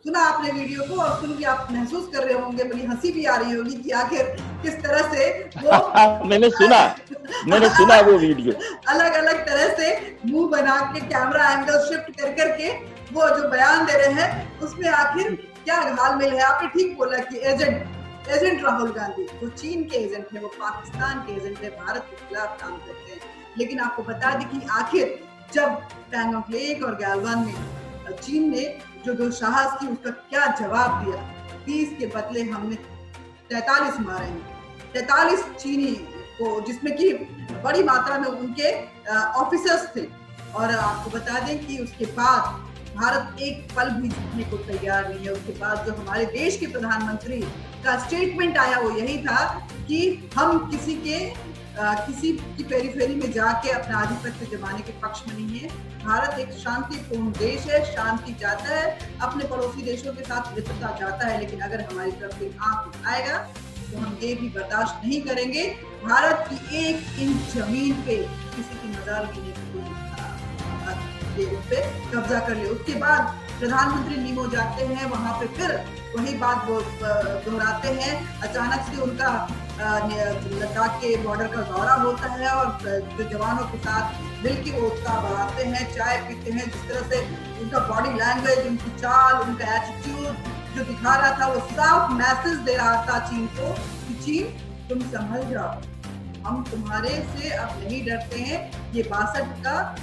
सुना आपने वीडियो को और सुन के आप महसूस कर रहे होंगे, बड़ी हंसी भी आ रही होगी कि आखिर किस तरह से वो मैंने सुना वो वीडियो। अलग अलग तरह से मुंह बना के कैमरा एंगल शिफ्ट कर करके वो जो बयान दे रहे हैं उसमें आखिर क्या घालमेल है। आपने ठीक बोला कि एजेंट राहुल गांधी वो चीन के एजेंट है, वो पाकिस्तान के एजेंट है, भारत के खिलाफ काम करते हैं। लेकिन आपको बता दें कि आखिर जब पैंगोंग लेक और गैलवान में चीन ने जो दुस्साहस की उसका क्या जवाब दिया, 30 के बदले हमने 43 मारे हैं। 43 चीनी को, जिसमें कि बड़ी मात्रा में उनके ऑफिसर्स थे। और आपको बता दें कि उसके बाद भारत एक पल भी झुकने को तैयार नहीं है। उसके बाद जो हमारे देश के प्रधानमंत्री का स्टेटमेंट आया वो यही था कि हम किसी की पेरीफेरी में जाके अपना आधिपत्य जमाने के पक्ष में नहीं है। भारत एक शांतिपूर्ण देश है, शांति चाहता है, अपने पड़ोसी देशों के साथ मित्रता चाहता है। लेकिन अगर हमारी तरफ से आंख उठाएगा तो हम ये भी बर्दाश्त नहीं करेंगे भारत की 1 इंच जमीन पे किसी की मजाल गिरने पे कब्जा कर ले। उसके बाद प्रधानमंत्री नीमो जाते हैं, वहां पे फिर वही बात वो दोहराते हैं। अचानक से उनका लद्दाख के बॉर्डर का दौरा होता है और जो जवानों के साथ मिलकर वो उत्साह बढ़ाते हैं, चाय पीते हैं। जिस तरह से उनका बॉडी लैंग्वेज, उनकी चाल, उनका एटीट्यूड जो दिखा रहा था वो साफ मैसेज दे रहा था चीन को कि चीन तुम संभल जाओ, हम तुम्हारे से अब नहीं डरते हैं। ये 62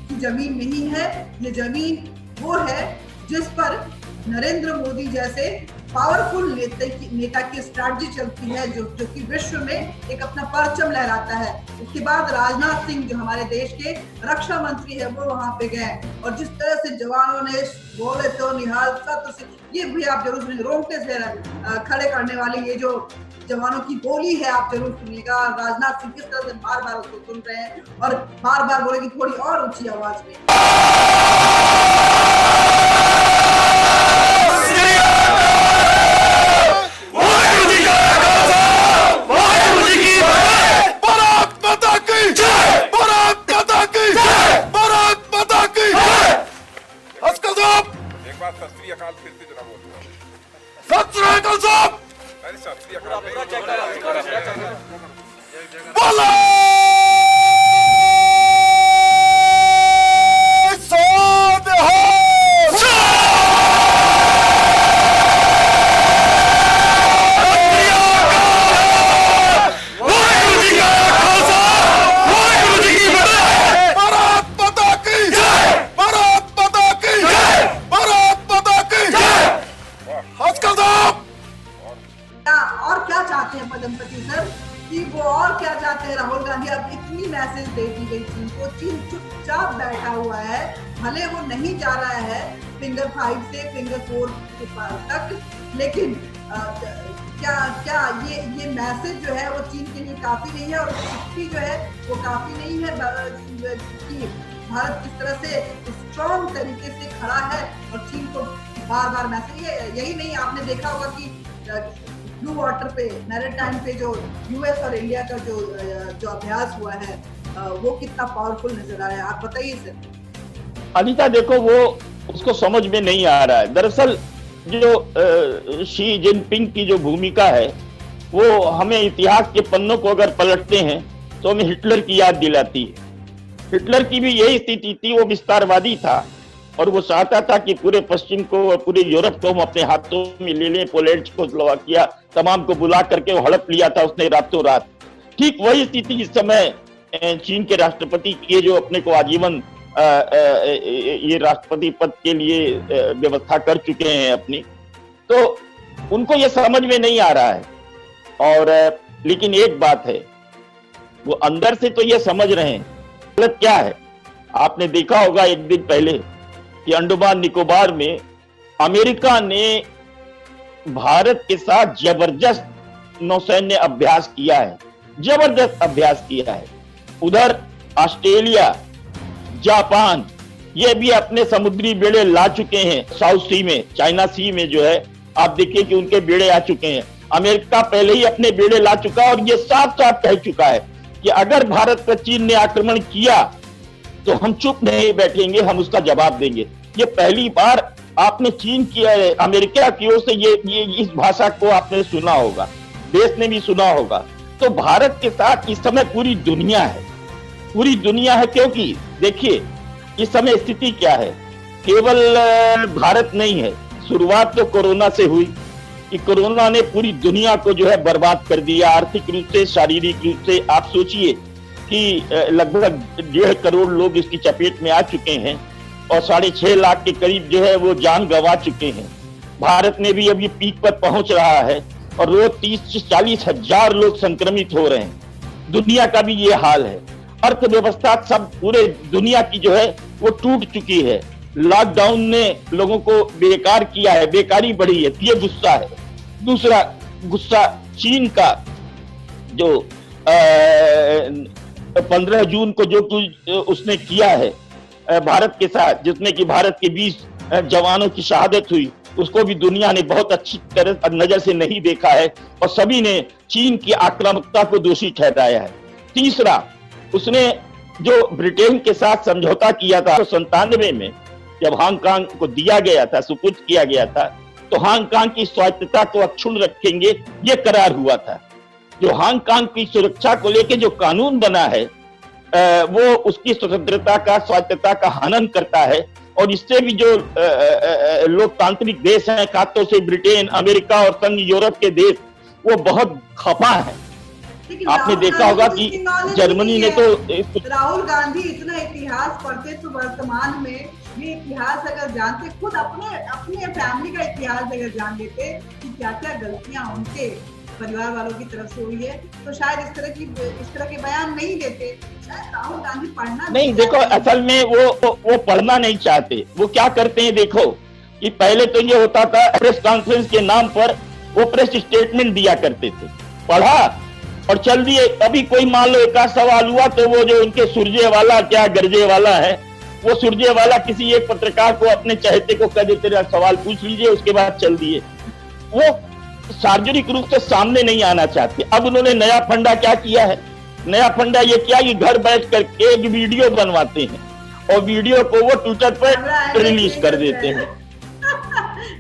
की जमीन नहीं है, ये जमीन वो है जिस पर नरेंद्र मोदी जैसे पावरफुल नेता की स्ट्रैटेजी चलती है, जो कि विश्व में एक अपना परचम लहराता है। उसके बाद राजनाथ सिंह जो हमारे देश के रक्षा मंत्री है वो वहां पे गए और जिस तरह से जवानों ने बोले तो निहाल सत्र से, ये भी आप जरूर सुनिए, रोंगटे से खड़े करने वाली ये जो जवानों की बोली है आप जरूर सुनिएगा। राजनाथ सिंह किस तरह से बार बार उसको सुन रहे हैं और बार बार बोलेगी थोड़ी और ऊंची आवाज में। पदमपति सर कि वो और क्या चाहते हैं राहुल गांधी। अब इतनी मैसेज दे दी गई चीन को, चीन चुपचाप बैठा हुआ है, भले वो नहीं जा रहा है फिंगर 5 से फिंगर 4 के पास तक, लेकिन क्या ये मैसेज जो है वो चीन के लिए काफी नहीं है और चिट्ठी जो है वो काफी नहीं है कि भारत किस तरह से स्ट्रॉन्ग तरीके से खड़ा है और चीन को बार बार मैसेज। यही नहीं, आपने देखा होगा कि ब्लू वाटर पे, मैरीटाइम पे जो यूएस और इंडिया का जो अभ्यास हुआ है वो कितना पावरफुल नजर आ रहा है, आप बताइए सर। अनिता देखो, वो उसको समझ में नहीं आ रहा है। दरअसल जो शी जिनपिंग की जो भूमिका है वो हमें इतिहास के पन्नों को अगर पलटते हैं तो हमें हिटलर की याद दिलाती है। हिटलर की भी यही स्थिति थी, वो विस्तारवादी था और वो चाहता था कि पूरे पश्चिम को और पूरे यूरोप को हम अपने हाथों में ले लें। पोलैंड को, स्लोवाकिया, तमाम को बुला करके वो हड़प लिया था उसने रातों रात। ठीक वही स्थिति इस समय चीन के राष्ट्रपति की, जो अपने को आजीवन ये राष्ट्रपति पद के लिए व्यवस्था कर चुके हैं अपनी, तो उनको ये समझ में नहीं आ रहा है। और लेकिन एक बात है, वो अंदर से तो ये समझ रहे हैं गलत क्या है। आपने देखा होगा एक दिन पहले कि अंडमान निकोबार में अमेरिका ने भारत के साथ जबरदस्त नौसैन्य अभ्यास किया है, जबरदस्त अभ्यास किया है। उधर ऑस्ट्रेलिया, जापान ये भी अपने समुद्री बेड़े ला चुके हैं साउथ सी में, चाइना सी में जो है आप देखिए कि उनके बेड़े आ चुके हैं। अमेरिका पहले ही अपने बेड़े ला चुका है और ये साफ साफ कह चुका है कि अगर भारत पर चीन ने आक्रमण किया तो हम चुप नहीं बैठेंगे, हम उसका जवाब देंगे। ये पहली बार आपने चीन की, अमेरिका की ओर से ये इस भाषा को आपने सुना होगा, देश ने भी सुना होगा। तो भारत के साथ इस समय पूरी दुनिया है, पूरी दुनिया है, क्योंकि देखिए इस समय स्थिति क्या है, केवल भारत नहीं है। शुरुआत तो कोरोना से हुई कि कोरोना ने पूरी दुनिया को जो है बर्बाद कर दिया, आर्थिक रूप से, शारीरिक रूप से। आप सोचिए कि लगभग 1.5 करोड़ लोग इसकी चपेट में आ चुके हैं और 6.5 लाख के करीब जो है वो जान गंवा चुके हैं। भारत में भी अभी पीक पर पहुंच रहा है और रोज 30 से 40 हजार लोग संक्रमित हो रहे हैं। दुनिया का भी ये हाल है। अर्थव्यवस्था सब पूरे दुनिया की जो है वो टूट चुकी है। लॉकडाउन ने लोगों को बेकार किया है, बेकारी बढ़ी है, ये गुस्सा है। दूसरा गुस्सा चीन का, जो 15 जून को जो कुछ उसने किया है भारत के साथ, जिसमें कि भारत के 20 जवानों की शहादत हुई, उसको भी दुनिया ने बहुत अच्छी तरह नजर से नहीं देखा है और सभी ने चीन की आक्रामकता को दोषी ठहराया है। तीसरा, उसने जो ब्रिटेन के साथ समझौता किया था 97 में, जब हांगकांग को दिया गया था, सुपुर्द किया गया था, तो हांगकांग की स्वायत्तता को अक्षुण्ण रखेंगे, ये करार हुआ था। जो हांगकांग की सुरक्षा को लेकर जो कानून बना है वो उसकी स्वतंत्रता का, स्वायत्तता का हनन करता है और इससे भी जो लोकतांत्रिक देश हैं, खासतौर से ब्रिटेन, अमेरिका और संघ यूरोप के देश, वो बहुत खफा है। आपने देखा होगा कि जर्मनी ने तो, राहुल गांधी इतना इतिहास पढ़ते तो वर्तमान में ये इतिहास अगर जानते, खुद अपने फैमिली का इतिहास अगर जान लेते कि क्या क्या गलतियां उनके परिवार वालों की तरफ से हुई है, तो शायद इस तरह के बयान नहीं देते। शायद राहुल गांधी पढ़ना नहीं, देखो असल में वो पढ़ना नहीं चाहते। वो क्या करते हैं, देखो कि पहले तो ये होता था प्रेस कॉन्फ्रेंस के नाम पर वो प्रेस स्टेटमेंट दिया करते थे, पढ़ा और चल दिए। अभी कोई मान लो एक सवाल हुआ तो वो जो उनके सुरजे वाला, क्या गरजे वाला है, वो सुरजे वाला किसी एक पत्रकार को, अपने चहेते को कह देते रहे सवाल पूछ लीजिए, उसके बाद चल दिए। वो सार्वजनिक रूप से सामने नहीं आना चाहते। अब उन्होंने नया फंडा क्या किया है, नया फंडा ये किया कि घर बैठ करके एक वीडियो बनवाते हैं और वीडियो को वो ट्विटर पर रिलीज कर देते हैं,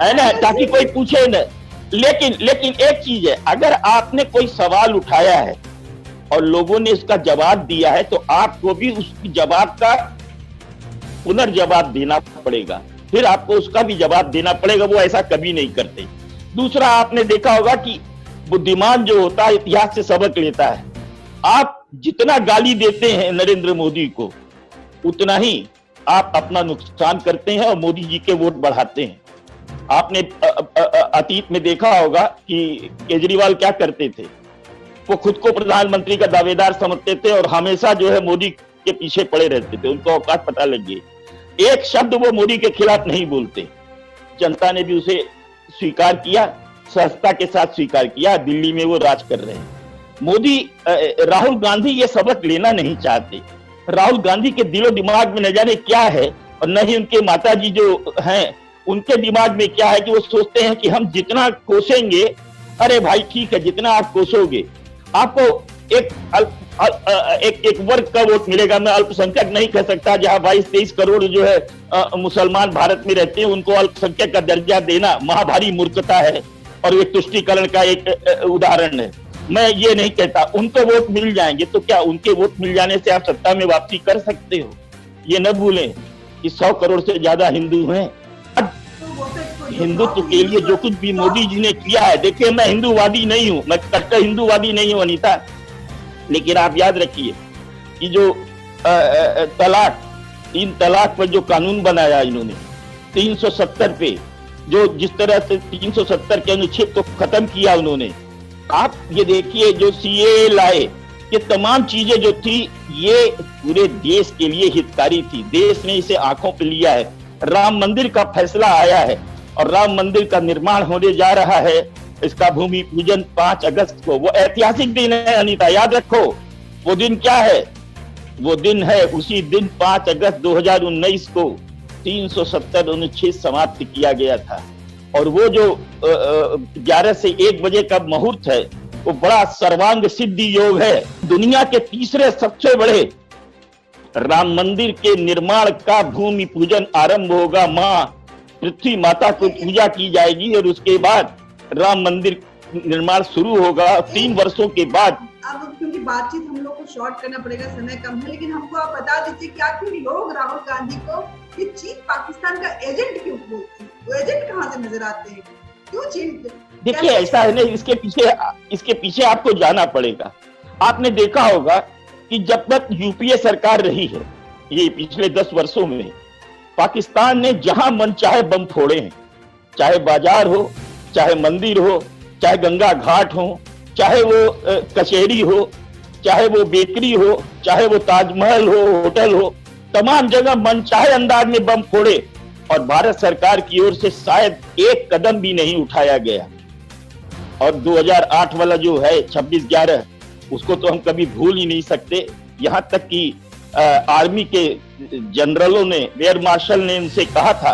है ना, ताकि कोई पूछे न। लेकिन एक चीज है, अगर आपने कोई सवाल उठाया है और लोगों ने इसका जवाब दिया है तो आपको भी उस जवाब का पुनर्जवाब देना पड़ेगा, फिर आपको उसका भी जवाब देना पड़ेगा। वो ऐसा कभी नहीं करते। दूसरा, आपने देखा होगा कि बुद्धिमान जो होता है इतिहास से सबक लेता है। आप जितना गाली देते हैं नरेंद्र मोदी को, उतना ही आप अपना नुकसान करते हैं और मोदी जी के वोट बढ़ाते हैं। आपने अतीत में देखा होगा कि केजरीवाल क्या करते थे, वो खुद को प्रधानमंत्री का दावेदार समझते थे और हमेशा जो है मोदी के पीछे पड़े रहते थे। उनको औकात पता लग गई, एक शब्द वो मोदी के खिलाफ नहीं बोलते। जनता ने भी उसे स्वीकार किया, सहजता के साथ स्वीकार किया। दिल्ली में वो राज कर रहे हैं। मोदी, राहुल गांधी ये सबक लेना नहीं चाहते। राहुल गांधी के दिलो दिमाग में न जाने क्या है और न ही उनके माताजी जो हैं उनके दिमाग में क्या है कि वो सोचते हैं कि हम जितना कोसेंगे, अरे भाई ठीक है, जितना आप कोसोगे आपको एक वर्ग का वोट मिलेगा। मैं अल्पसंख्यक नहीं कह सकता, जहां 22-23 करोड़ जो है मुसलमान भारत में रहते हैं, उनको अल्पसंख्यक का दर्जा देना महाभारी मूर्खता है और ये तुष्टीकरण का एक उदाहरण है। मैं ये नहीं कहता उनको वोट मिल जाएंगे, तो क्या उनके वोट मिल जाने से आप सत्ता में वापसी कर सकते हो? ये न भूलें कि 100 करोड़ से ज्यादा हिंदू हैं। हिंदुत्व के लिए जो कुछ भी मोदी जी ने किया है, देखिए मैं हिंदूवादी नहीं हूं, मैं कट्टर हिंदूवादी नहीं हूं अनीता, लेकिन आप याद रखिए कि जो 3 तलाक पर जो कानून बनाया इन्होंने 370 पे, जो जिस तरह से 370 के अनुच्छेद को खत्म किया उन्होंने, आप ये देखिए जो सीए लाए, ये तमाम चीजें जो थी ये पूरे देश के लिए हितकारी थी। देश ने इसे आंखों पे लिया है। राम मंदिर का फैसला आया है और राम मंदिर का निर्माण होने जा रहा है। इसका भूमि पूजन 5 अगस्त को, वो ऐतिहासिक दिन है अनीता, याद रखो। वो दिन क्या है? वो दिन है उसी दिन 5 अगस्त 2019 को 370 अनुच्छेद समाप्त किया गया था। और वो जो 11 से 1 बजे का मुहूर्त है, वो बड़ा सर्वांग सिद्धि योग है। दुनिया के तीसरे सबसे बड़े राम मंदिर के निर्माण का भूमि पूजन आरंभ होगा मां पृथ्वी माता को पूजा की जाएगी और उसके बाद राम मंदिर निर्माण शुरू होगा। 3 वर्षों के बाद। अब क्योंकि बातचीत हम लोग को शॉर्ट करना पड़ेगा, समय कम है, लेकिन हमको आप बता दीजिए कि आखिर लोग राहुल गांधी को ये चीन पाकिस्तान का एजेंट क्यों बोलते हैं? वो एजेंट कहाँ से नजर आते हैं? क्यों चीन? देखिए ऐसा है ना, इसके पीछे आपको जाना पड़ेगा। आपने देखा होगा कि जब तक यूपीए सरकार रही है, ये पिछले 10 वर्षों में, पाकिस्तान ने जहां मन चाहे बम फोड़े हैं, चाहे बाजार हो, चाहे मंदिर हो, चाहे गंगा घाट हो, चाहे वो कचहरी हो, चाहे वो बेकरी हो, चाहे वो ताजमहल हो, होटल हो, तमाम जगह मन चाहे अंदाज में बम फोड़े और भारत सरकार की ओर से शायद एक कदम भी नहीं उठाया गया। और 2008 वाला जो है 26/11, उसको तो हम कभी भूल ही नहीं सकते। यहाँ तक कि आर्मी के जनरलों ने, एयर मार्शल ने उनसे कहा था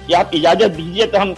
कि आप इजाजत दीजिए तो हम